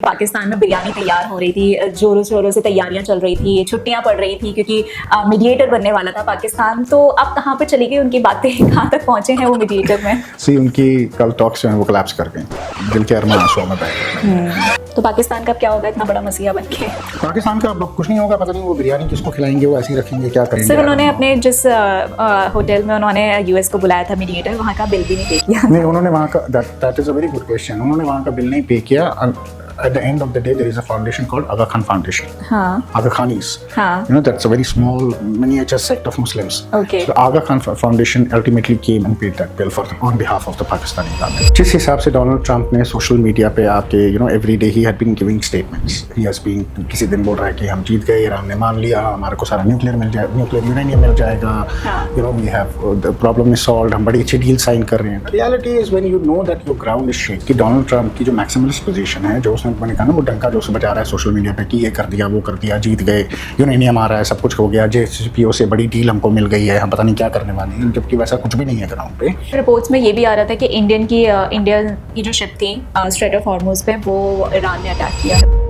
पाकिस्तान में बिरयानी तैयार हो रही थी, जोरों शोरों से तैयारियां चल रही थी, छुट्टियां पड़ रही थी क्योंकि मीडिएटर बनने वाला था पाकिस्तान। तो अब कहाँ पर चली गई उनकी बातें, कहाँ तक पहुंचे हैं वो मीडिएटर में? उनकी कल टॉक्स जो है वो कोलैप्स कर गई, दिल के अरमान आंसुओं में बह गए। तो पाकिस्तान का क्या होगा इतना बड़ा मसीहा बन के? पाकिस्तान का अब कुछ नहीं होगा, पता नहीं वो बिरयानी किसको खिलाएंगे, वो ऐसे ही रखेंगे, क्या करेंगे। सर उन्होंने अपने जिस होटल में उन्होंने यूएस को बुलाया था मीडिएटर, वहाँ का बिल भी नहीं पे किया। नहीं, उन्होंने वहाँ का that is a very good question, उन्होंने वहाँ का बिल नहीं पे किया। At the end of the day, there is a foundation called Aga Khan Foundation. Aga Khanis. You know, that's a very small miniature sect of Muslims. Okay. So Aga Khan Foundation ultimately came and paid that bill on behalf of the Pakistani government. जिस हिसाब से Donald Trump ने social media पे आके every day he had been giving statements. He has been किसी दिन बोल रहा है कि हम जीत गए, ईरान ने मान लिया, हमारे को सारा न्यूक्लियर यूरेनियम मिल जाएगा. We have the problem is solved. हम बड़ी अच्छी डील साइन कर रहे हैं. The reality is when you know that your ground is shaky. कि डोनाल्ड ट्रंप की जो मैक्सिमलिस्ट पोजीशन है, जो मैंने कहा ना, वो डंका जो बजा रहा है सोशल मीडिया पे कि ये कर दिया, वो कर दिया, जीत गए, यूरेनियम आ रहा है, सब कुछ हो गया, JCPOA से बड़ी डील हमको मिल गई है, हम पता नहीं क्या करने वाले हैं, जबकि वैसा कुछ भी नहीं है ग्राउंड पे। रिपोर्ट्स में ये भी आ रहा था कि इंडिया की जो शिप थी स्ट्रेट ऑफ हॉर्मुज पे, वो ईरान ने अटैक किया है।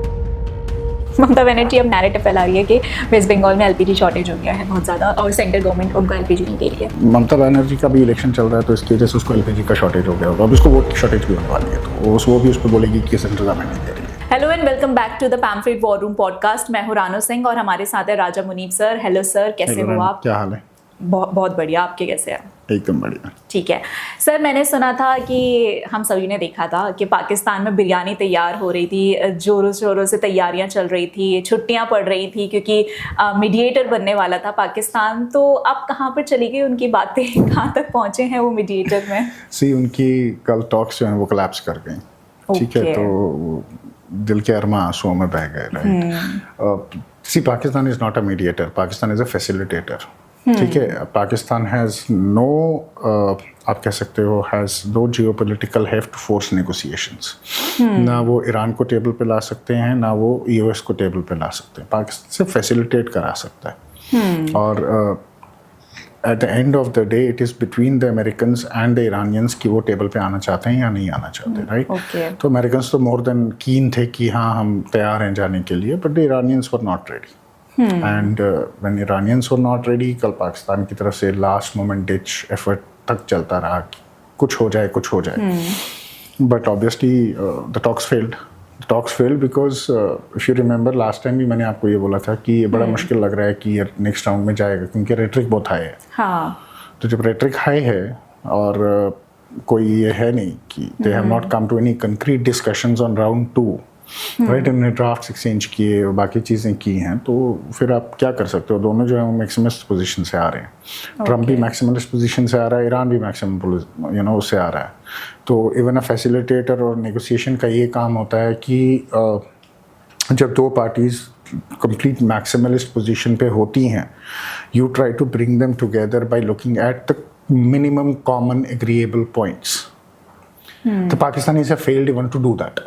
ममता बनर्जी अब नैरेटिव फैला रही है कि वेस्ट बंगाल में एलपीजी शॉर्टेज हो गया है बहुत ज़्यादा और सेंट्रल गवर्नमेंट उनको एलपीजी नहीं दे रही है। ममता बनर्जी का भी इलेक्शन चल रहा है, तो इसकी वजह से उसको एलपीजी का शॉर्टेज हो गया होगा, अब उसको वोट की शॉर्टेज भी होने वाली है, तो वो भी उस पर बोलेगी कि सेंट्रल गवर्नमेंट नहीं दे रही है। Hello and welcome back to the pamphlet war room podcast. मैं हूं रानो सिंह और हमारे साथ है Raja Muneeb sir. Hello sir, कैसे हो आप? क्या हाल है? बहुत बढ़िया, आपके कैसे हैं? एकदम बढ़िया। ठीक है सर, मैंने सुना था कि हम सभी ने देखा था कि पाकिस्तान में बिरयानी तैयार हो रही थी, जोरों शोरों से तैयारियां चल रही थी, छुट्टियां पड़ रही थी क्योंकि मीडिएटर बनने वाला था पाकिस्तान। तो अब कहाँ पर चली गई उनकी बातें, कहाँ तक पहुँचे हैं वो मीडिएटर में? उनकी कल टॉक्स जो है वो कोलैप्स कर गई, ठीक है, तो दिल के अरमान आंसुओं में बह गए, right. Pakistan is not a mediator, Pakistan is a facilitator, ठीक है। पाकिस्तान हैज़ नो, आप कह सकते हो, has no geopolitical heft to force negotiations. ना वो ईरान को टेबल पे ला सकते हैं, ना वो यूएस को टेबल पे ला सकते हैं, पाकिस्तान से फैसिलिटेट करा सकता है। और at the end of the day it is between the Americans and the Iranians कि वो टेबल पे आना चाहते हैं या नहीं आना चाहते, राइट। तो अमेरिकन्स तो मोर देन कीन थे कि हाँ हम तैयार हैं जाने के लिए, but the Iranians were not ready. And when Iranians were not ready, कल पाकिस्तान की तरफ से लास्ट मोमेंट डिच एफर्ट तक चलता रहा कि कुछ हो जाए, but obviously the talks failed because if you remember last time भी मैंने आपको ये बोला था कि ये बड़ा मुश्किल लग रहा है कि ये नेक्स्ट राउंड में जाएगा, क्योंकि रेटरिक बहुत हाई है। तो जब रेटरिक हाई है और कोई ये है नहीं कि they have not come to any concrete discussions on round 2, right, इन्होंने ड्राफ्ट एक्सचेंज किए, बाकी चीज़ें की हैं, तो फिर आप क्या कर सकते हो? दोनों जो है वो मैक्सिमलिस्ट पोजीशन से आ रहे हैं। ट्रम्प भी मैक्सिमलिस्ट पोजीशन से आ रहा है, ईरान भी मैक्सिमम उससे आ रहा है। तो इवन अ फैसिलिटेटर और नेगोशिएशन का ये काम होता है कि जब दो पार्टीज कंप्लीट मैक्सिमलिस्ट पोजीशन पे होती हैं, you try to bring them together by looking at the minimum common agreeable points. तो Pakistanis have failed even to do that.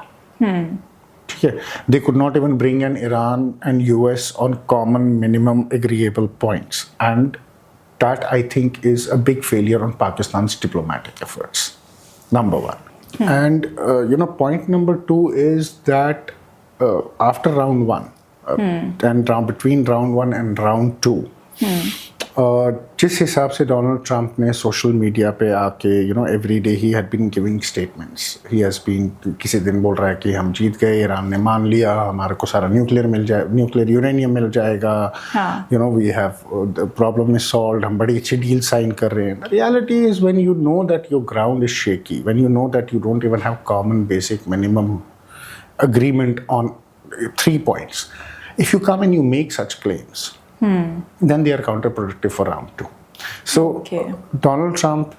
ठीक है, they could not even bring in Iran and US on common minimum agreeable points, and that I think is a big failure on Pakistan's diplomatic efforts, number one. And point number 2 is that after round 1 and between round 1 and round 2, जिस हिसाब से Donald Trump ने social media पे आके every day he had been giving statements, he has been, किसी दिन बोल रहा है कि हम जीत गए, ईरान ने मान लिया, हमारे को सारा न्यूक्लियर यूरेनियम मिल जाएगा, we have the problem is solved, हम बड़ी अच्छी डील साइन कर रहे हैं। Reality is when you know that your ground is shaky, when you know that you don't even have common basic minimum agreement on 3 points, if you come and you make such claims, then they are counterproductive for round 2. So Donald Trump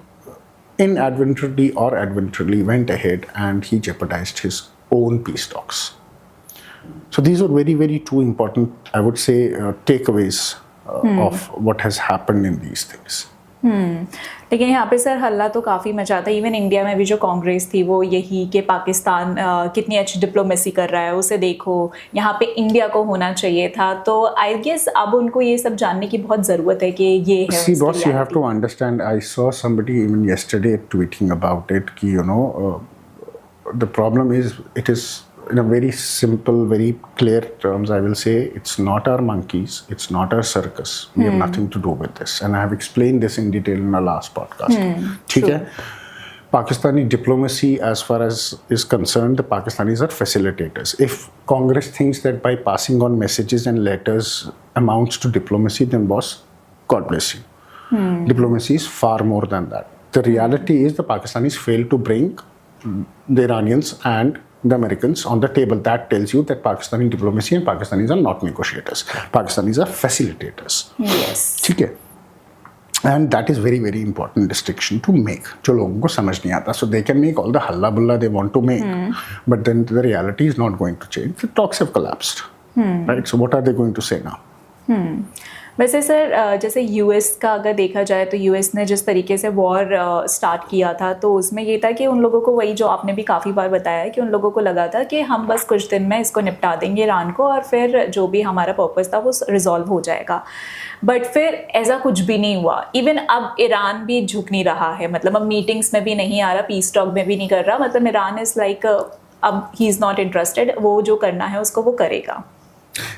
inadvertently or advertently went ahead and he jeopardized his own peace talks. So these are very, very two important, I would say, takeaways of what has happened in these things. लेकिन यहाँ पे sir हल्ला तो काफ़ी मचा था। Even India में भी जो कांग्रेस थी वो यही कि पाकिस्तान कितनी अच्छी डिप्लोमेसी कर रहा है, उसे देखो, यहाँ पे इंडिया को होना चाहिए था। तो आई गेस अब उनको ये सब जानने की बहुत ज़रूरत है कि ये है। See boss, you have to understand, I saw somebody even yesterday tweeting about it कि the problem is it is in a very simple, very clear terms, I will say it's not our monkeys, it's not our circus. We have nothing to do with this, and I have explained this in detail in our last podcast. ठीक है? Pakistani diplomacy, as far as is concerned, the Pakistanis are facilitators. If Congress thinks that by passing on messages and letters amounts to diplomacy, then boss, God bless you. Diplomacy is far more than that. The reality is the Pakistanis failed to bring the Iranians and the Americans on the table. That tells you that Pakistani diplomacy and Pakistanis are not negotiators. Pakistanis are facilitators. Yes. ठीक है? And that is very, very important distinction to make. जो लोगों को समझ नहीं आता. So they can make all the halla bulla they want to make, but then the reality is not going to change. The talks have collapsed. Right? So what are they going to say now? वैसे sir जैसे US का अगर देखा जाए तो US ने जिस तरीके से वॉर स्टार्ट किया था तो उसमें ये था कि उन लोगों को वही जो आपने भी काफ़ी बार बताया है कि उन लोगों को लगा था कि हम बस कुछ दिन में इसको निपटा देंगे ईरान को और फिर जो भी हमारा पर्पस था वो रिजॉल्व हो जाएगा, बट फिर ऐसा कुछ भी नहीं हुआ. इवन अब ईरान भी झुक नहीं रहा है, मतलब अब मीटिंग्स में भी नहीं आ रहा, पीस टॉक में भी नहीं कर रहा, मतलब ईरान इज़ लाइक अब ही इज़ नॉट इंटरेस्टेड, वो जो करना है उसको वो करेगा.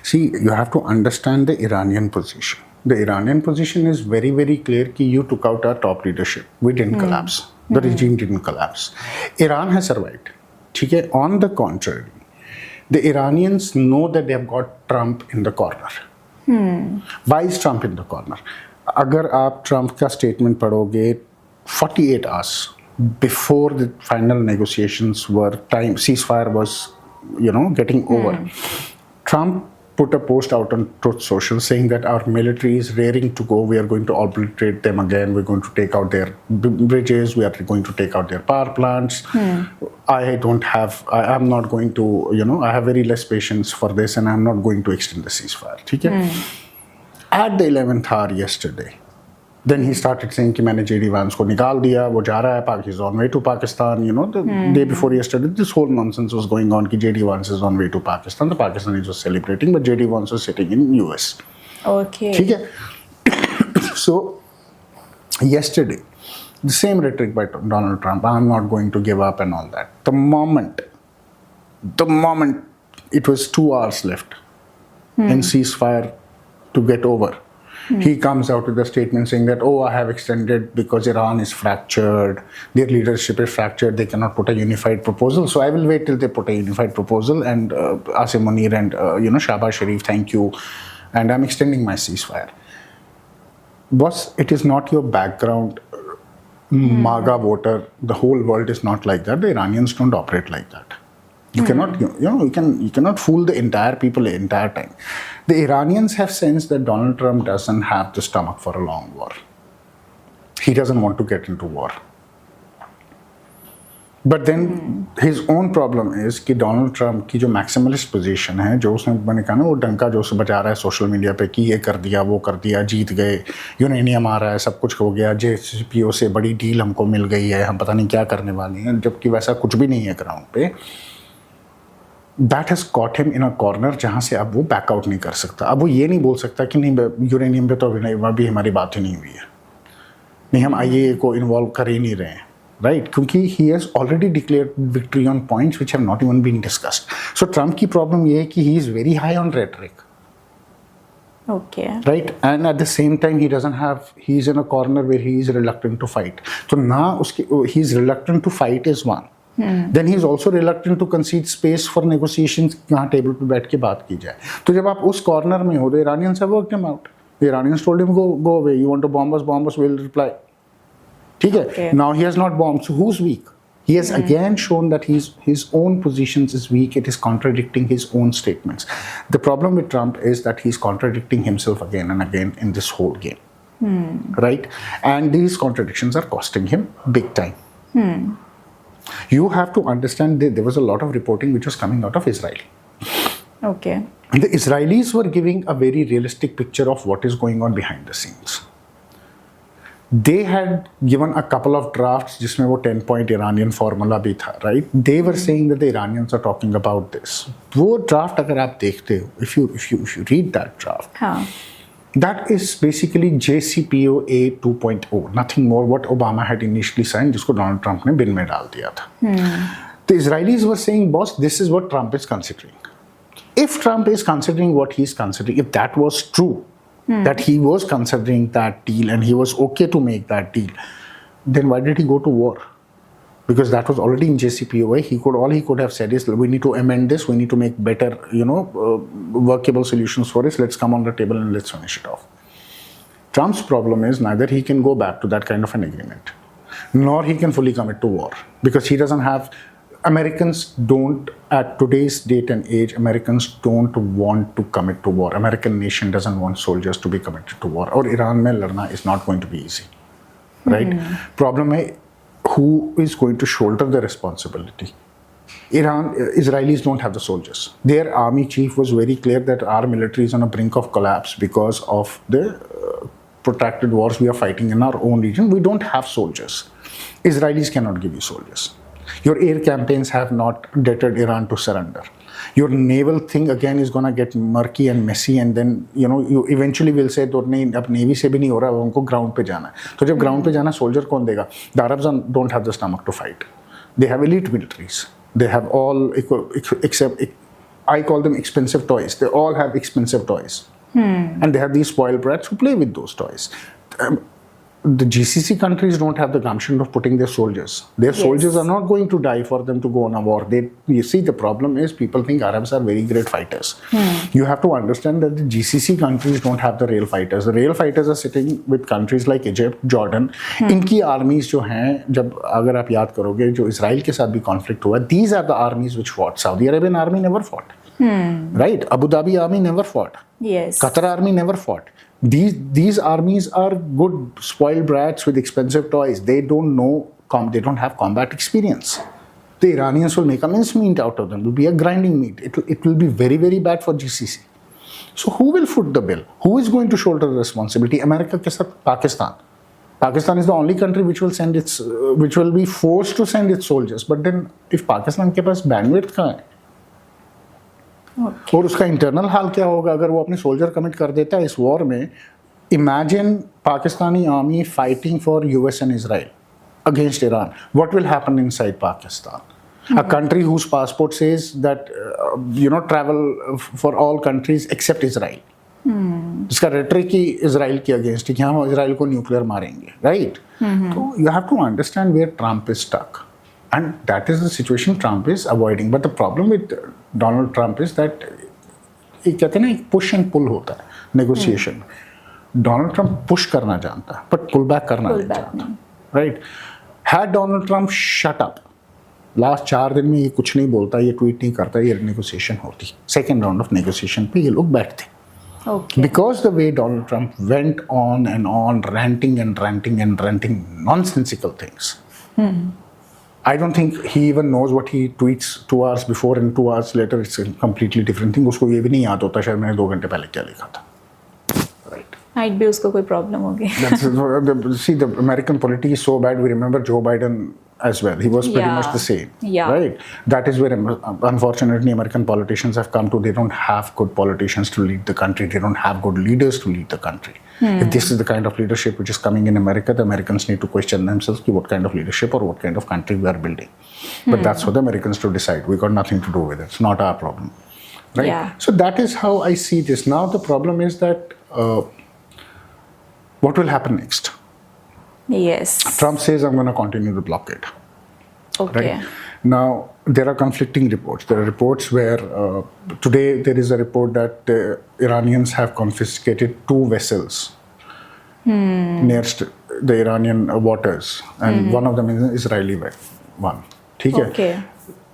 See, you have to understand the Iranian position. The Iranian position is very, very clear कि you took out our top leadership. We didn't collapse. The regime didn't collapse. Iran has survived. ठीक है? On the contrary, the Iranians know that they have got Trump in the corner. Why is Trump in the corner? अगर आप Trump का statement पढ़ोगे 48 hours before the final negotiations were time, ceasefire was, getting over. Trump put a post out on Truth Social saying that our military is raring to go. We are going to obliterate them again. We're going to take out their bridges. We are going to take out their power plants. I'm not going to, I have very less patience for this and I'm not going to extend the ceasefire. ठीक है? At the 11th hour yesterday, then he started saying कि मैंने JD Vance को निकाल दिया, वो जा रहा है, he's on way to Pakistan. The day before yesterday, this whole nonsense was going on कि JD Vance is on way to Pakistan. The Pakistanis were celebrating, but JD Vance was sitting in US. Okay. ठीक है? So, yesterday, the same rhetoric by Donald Trump, I'm not going to give up and all that. The moment it was 2 hours left in ceasefire to get over, he comes out with a statement saying that, I have extended because Iran is fractured, their leadership is fractured, they cannot put a unified proposal, so I will wait till they put a unified proposal, and Asim Munir and Shahbaz Sharif, thank you, and I'm extending my ceasefire. Boss, it is not your background MAGA voter, the whole world is not like that, the Iranians don't operate like that. You cannot, you cannot fool the entire people the entire time. The Iranians have sensed that Donald Trump doesn't have the stomach for a long war. He doesn't want to get into war. But then his own problem is कि Donald Trump की जो maximalist position है, जो उसने मैंने कहा ना वो डंका जो उसे बजा रहा है सोशल मीडिया पे कि ये कर दिया, वो कर दिया, जीत गए, यूरेनियम आ रहा है, सब कुछ हो गया, JCPO से बड़ी डील हमको मिल गई है, हम पता नहीं क्या करने वाले हैं, जबकि वैसा कुछ भी नहीं है ग्राउंड पे. That has caught him in a corner जहाँ से अब वो बैकआउट नहीं कर सकता. अब वो ये नहीं बोल सकता कि नहीं यूरेनियम पे तो अभी हमारी बात ही नहीं हुई है, नहीं हम IAEA को इन्वॉल्व कर ही नहीं रहे हैं, राइट? क्योंकि he has already declared victory on points which have not even been discussed. So Trump की प्रॉब्लम ये है कि he is very high on rhetoric. Okay. Right? And at the same time he is in a corner where he is reluctant to fight. So now he is reluctant to fight is one. Then he is also reluctant to concede space for negotiations यहाँ table पे बैठ के बात की जाए. तो जब आप उस कॉर्नर में हो, the Iranians have worked him out. The Iranians told him go away. You want to bomb us, we'll reply. ठीक है? Okay. Now he has not bombed. So who's weak? He has again shown that his own positions is weak. It is contradicting his own statements. The problem with Trump is that he's contradicting himself again and again in this whole game. Right? And these contradictions are costing him big time. You have to understand that there was a lot of reporting which was coming out of Israel. Okay. The Israelis were giving a very realistic picture of what is going on behind the scenes. They had given a couple of drafts जिसमें वो 10-point Iranian formula भी था, right? They were saying that the Iranians are talking about this. वो draft अगर आप देखते हो, if you read that draft, हाँ. that is basically JCPOA 2.0, nothing more what Obama had initially signed, जिसको Donald Trump ने बिल में डाल दिया था. The Israelis were saying, boss, this is what Trump is considering. If Trump is considering what he's considering, if that was true, that he was considering that deal and he was okay to make that deal, then why did he go to war? Because that was already in JCPOA. All he could have said is, we need to amend this, we need to make better, workable solutions for this. Let's come on the table and let's finish it off. Trump's problem is neither he can go back to that kind of an agreement, nor he can fully commit to war, because he doesn't have. Americans don't, at today's date and age, Americans don't want to commit to war. American nation doesn't want soldiers to be committed to war. Or Iran mein ladna is not going to be easy, right? Problem hai, who is going to shoulder the responsibility? Israelis don't have the soldiers. Their army chief was very clear that our military is on the brink of collapse because of the protracted wars we are fighting in our own region. We don't have soldiers. Israelis cannot give you soldiers. Your air campaigns have not deterred Iran to surrender. Your naval thing again is going to get murky and messy, and then you eventually will say तो नहीं अब navy से भी नहीं हो रहा, उनको ground पे जाना है. तो जब ग्राउंड पे जाना सोल्जर कौन देगा? The Arabs don't have the stomach to fight. They have elite militaries. They have all except I call them expensive toys. They all have expensive toys, and they have these spoiled brats who play with those toys. The GCC countries don't have the gumption of putting their soldiers. Their soldiers are not going to die for them to go on a war. You see, the problem is people think Arabs are very great fighters. You have to understand that the GCC countries don't have the real fighters. The real fighters are sitting with countries like Egypt, Jordan. इनकी armies जो हैं, जब अगर आप याद करोगे, जो Israel के साथ भी conflict हुआ, these are the armies which fought. Saudi Arabian army never fought. Right? Abu Dhabi army never fought. Yes. Qatar army never fought. These armies are good spoiled brats with expensive toys. They don't know, they don't have combat experience. The Iranians will make a mincemeat out of them. It will be a grinding meat. It will be very, very bad for GCC. So who will foot the bill? Who is going to shoulder the responsibility? America ke saath Pakistan. Pakistan is the only country which will be forced to send its soldiers. But then if Pakistan के पास bandwidth कहाँ है? और उसका internal हाल क्या होगा अगर वो अपने सोल्जर कमिट कर देता है इस वॉर में? Imagine Pakistani army fighting for US and Israel against Iran. What will happen inside Pakistan? A country whose passport says that travel for all countries except Israel. जिसका रेटरिक ही इजराइल के अगेंस्ट है कि हम इजराइल को न्यूक्लियर मारेंगे, right? तो you have to understand where Trump is stuck. And that is the situation Trump is avoiding. But the problem with Donald Trump is that कहते हैं ना एक push and pull होता है negotiation. Donald Trump push करना जानता है, but pull back करना नहीं जानता, right? Had Donald Trump shut up, last 4 दिन में ये कुछ नहीं बोलता, ये tweet नहीं करता, ये negotiation होती. Second round of negotiation पे ये लोग बैठते. Okay. Because the way Donald Trump went on and on, ranting and ranting and ranting nonsensical things. I don't think he even knows what he tweets 2 hours before and 2 hours later. It's a completely different thing. उसको ये भी नहीं याद होता शायद मैंने 2 घंटे पहले क्या लिखा था. Right. Might be उसको कोई problem होगी. See, the American politics is so bad. We remember Joe Biden as well. He was pretty much the same. Yeah. Right. That is where unfortunately American politicians have come to. They don't have good politicians to lead the country. They don't have good leaders to lead the country. If this is the kind of leadership which is coming in America, the Americans need to question themselves what kind of leadership or what kind of country we are building. But that's for the Americans to decide. We got nothing to do with it. It's not our problem. Right? Yeah. So that is how I see this. Now the problem is that what will happen next? Yes. Trump says, I'm going to continue the blockade. Okay. Right? Now, there are conflicting reports. There are reports where today there is a report that the Iranians have confiscated 2 vessels near the Iranian waters, and one of them is an Israeli one. ठीक है? Okay.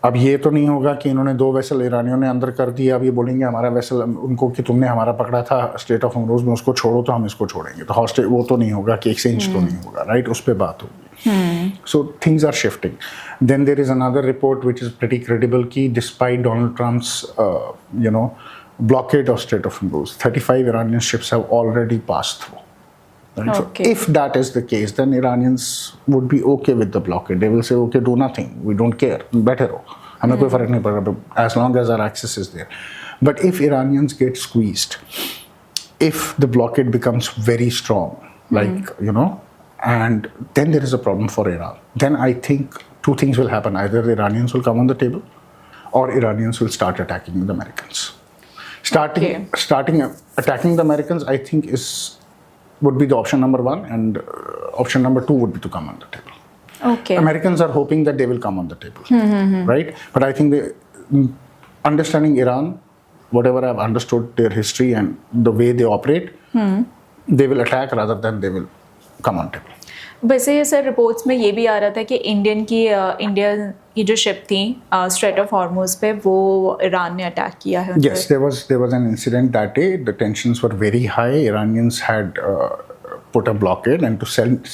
अब ये तो नहीं होगा कि इन्होंने 2 vessel ईरानियों ने अंदर कर दिया, अब ये बोलेंगे हमारा वेसल उनको कि तुमने हमारा पकड़ा था स्टेट ऑफ होर्मुज़ में, उसको छोड़ो तो हम इसको छोड़ेंगे. तो हॉस्टेज वो तो नहीं होगा कि एक्सचेंज तो नहीं होगा, राइट? उस पर बात होगी. So things are shifting. Then there is another report which is pretty credible कि despite Donald Trump's blockade of Strait of Hormuz, 35 Iranian ships have already passed through. Right? Okay. So if that is the case, then Iranians would be okay with the blockade. They will say, okay, do nothing. We don't care. Better हो. हमें कोई फर्क नहीं पड़ रहा, as long as our access is there. But if Iranians get squeezed, if the blockade becomes very strong, like, and then there is a problem for Iran. Then I think two things will happen. Either the Iranians will come on the table, or Iranians will start attacking the Americans. Starting attacking the Americans, I think would be the option number one, and option number two would be to come on the table. Okay. Americans are hoping that they will come on the table, right? But I think understanding Iran, whatever I've understood their history and the way they operate, they will attack rather than they will come on table. वैसे sir reports में ये भी आ रहा था कि India की जो ship थी स्ट्रेट ऑफ हॉर्मुज पे वो ईरान ने अटैक किया है. Yes, there was an incident that day. The tensions were very high. Iranians had put a blockade, and to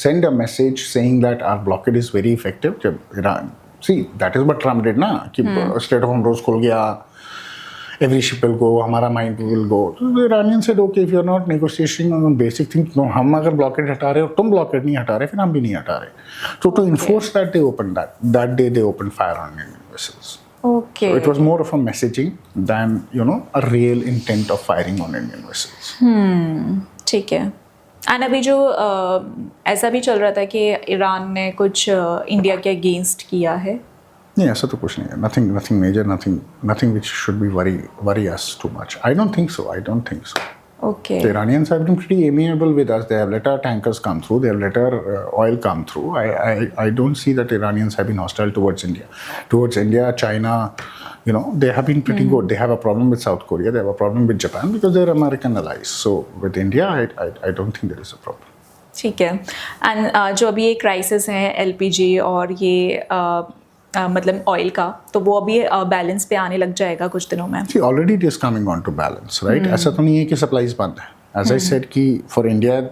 send a message saying that our blockade is very effective. जब Iran, see, that is what Trump did ना, कि Strait of Hormuz खुल गया, every ship will go, हमारा mind will go. So the Iranians said, okay, if you are not negotiating on basic things, no, हम अगर blockade हटा रहे हो, तुम blockade नहीं हटा रहे, फिर हम भी नहीं हटा रहे. So to enforce that, they opened that day they opened fire on Indian vessels. Okay. So it was more of a messaging than, a real intent of firing on Indian vessels. ठीक है. And अभी जो ऐसा भी चल रहा था कि ईरान ने कुछ इंडिया के अगेंस्ट किया है. नहीं, ऐसा तो कुछ नहीं है. Nothing major, nothing which should be worry us too much. I don't think so. Okay. The Iranians have been pretty amiable with us. They have let our tankers come through. They have let our oil come through. I don't see that Iranians have been hostile towards India. Towards India, China, they have been pretty good. They have a problem with South Korea. They have a problem with Japan because they're American allies. So with India, I don't think there is a problem. ठीक है. And जो अभी ये crisis है LPG और ये मतलब oil का, तो वो अभी बैलेंस पे आने लग जाएगा कुछ दिनों में. See, already it is coming on to balance, right? ऐसा तो नहीं है कि सप्लाईज बंद है. As I said कि for India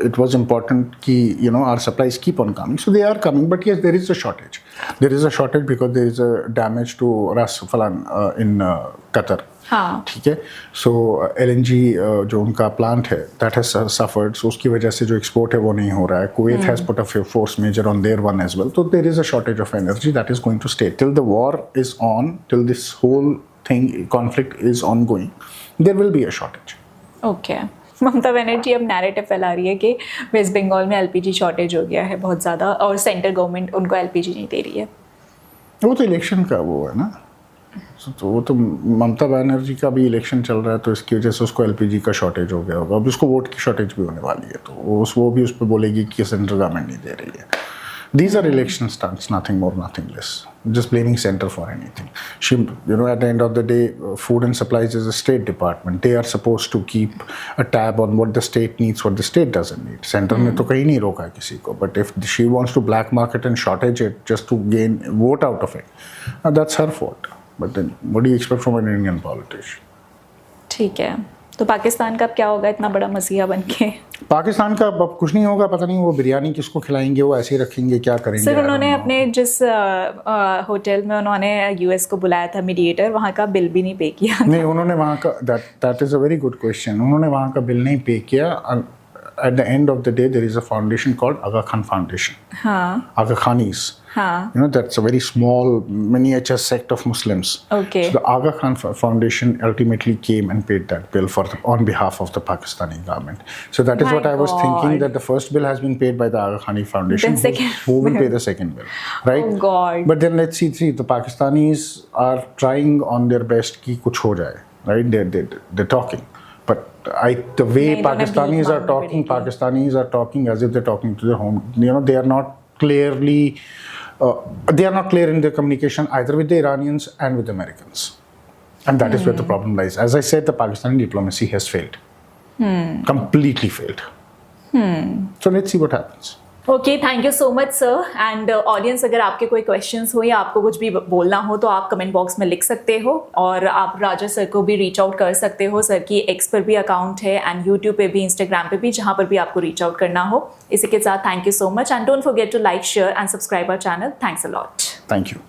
it was important कि our supplies keep on coming, so they are coming. But yes, there is a shortage. There is a shortage because there is a damage to Ras Falan in Qatar. हाँ. ठीक है. So LNG जो उनका plant है, that has suffered. So उसकी वजह से जो एक्सपोर्ट है वो नहीं हो रहा है. Kuwait has put a force major on their one as well. So there is a shortage of energy that is going to stay till the war is on, till this whole conflict is ongoing. There will be a shortage. Okay. Mamata Banerjee अब narrative फैला रही है कि waste Bengal में LPG shortage हो गया है बहुत ज़्यादा और सेंट्रल गवर्नमेंट उनको LPG नहीं दे रही है. वो तो इलेक्शन का वो है ना. तो वो तो ममता बनर्जी का भी इलेक्शन चल रहा है, तो इसकी वजह से उसको LPG का शॉर्टेज हो गया होगा. अब उसको वोट की शॉर्टेज भी होने वाली है, तो वो भी उस पर बोलेगी कि सेंट्रल गवर्नमेंट नहीं दे रही है. These are election stunts, nothing more, nothing less. Just blaming center for anything. At the end of the day, food and supplies is a state department. They are supposed to keep a tab on what the state needs, what the state doesn't need. Center ने तो कहीं नहीं रोका किसी को. But if she wants to black market and shortage it just to gain vote out of it, that's her fault. But then, what do you expect from an Indian politician? ठीक है. तो पाकिस्तान का अब क्या होगा इतना बड़ा मसीहा बन के? पाकिस्तान का अब कुछ नहीं होगा. पता नहीं वो बिरयानी किसको खिलाएंगे, वो ऐसे ही रखेंगे, क्या करेंगे. सर उन्होंने अपने जिस होटल में उन्होंने US को बुलाया था मीडिएटर, वहाँ का बिल भी नहीं पे किया. नहीं, उन्होंने वहाँ का that is a very good question. उन्होंने वहाँ का बिल नहीं पे किया. At the end of the day, there is a foundation called Aga Khan Foundation. हाँ. Aga Khanis. हाँ. That's a very small miniature sect of Muslims. Okay. So the Aga Khan Foundation ultimately came and paid that bill on behalf of the Pakistani government. So that is what I was thinking, that the first bill has been paid by the Aga Khani Foundation. Then second who will pay the second bill, right? Oh God. But then let's see, the Pakistanis are trying on their best कि कुछ हो जाए, right? They're talking. But the way Pakistanis are talking as if they're talking to their home. They are not clearly, they are not clear in their communication either with the Iranians and with the Americans. And that is where the problem lies. As I said, the Pakistani diplomacy has failed. Completely failed. So let's see what happens. Okay, thank you so much sir. And audience, अगर आपके कोई questions हो या आपको कुछ भी बोलना हो तो आप कमेंट बॉक्स में लिख सकते हो, और आप राजा सर को भी रीच आउट कर सकते हो. सर की X पर भी अकाउंट है एंड यूट्यूब पे भी, इंस्टाग्राम पे भी, जहाँ पर भी आपको रीच आउट करना हो. इसी के साथ thank you so much and don't forget to like, share and subscribe our channel. Thanks a lot. Thank you.